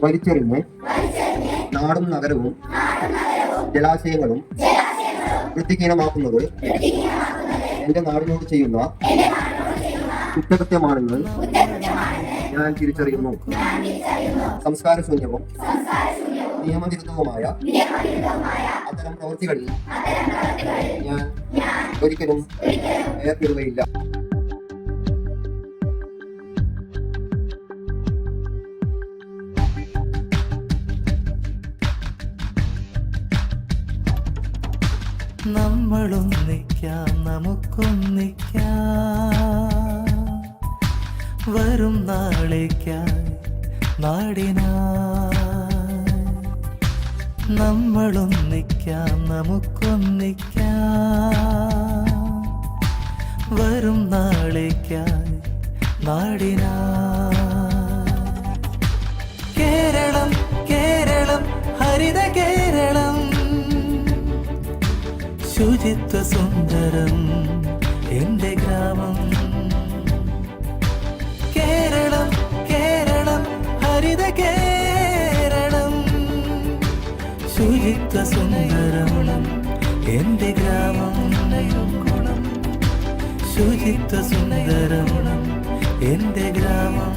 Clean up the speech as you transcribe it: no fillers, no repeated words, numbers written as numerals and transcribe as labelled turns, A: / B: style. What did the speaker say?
A: വലിച്ചെറിഞ്ഞ് നാടും നഗരവും ജലാശയങ്ങളും വൃത്തിഹീനമാക്കുന്നത് എന്റെ നാടിനോട് ചെയ്യുന്ന കുറ്റകൃത്യമാണെന്ന് ഞാൻ തിരിച്ചറിയുന്നു. സംസ്കാരശൂന്യവും നിയമവിരുദ്ധവുമായ അത്തരം പ്രവൃത്തികളിൽ ഞാൻ ഒരിക്കലും ഏർപ്പെടുകയില്ല.
B: നമ്മളൊന്നിക്കാം, നമുക്കൊന്നിക്കാം, വരും നാളേക്കായി നാടിനായി. നമ്മളൊന്നിക്കാം, നമുക്കൊന്നിക്കാം, വരും നാളേക്കായി നാടിനായി. കേരളം കേരളം ഹരിത കേരളം, ശുചിത്വ സുന്ദരം എന്റെ ഗ്രാമം. കേരളം കേരളം ഹരിത കേരളം, ശുചിത്വ സുന്ദരം എന്റെ ഗ്രാമം. ശുചിത്വ സുന്ദരം എന്റെ ഗ്രാമം.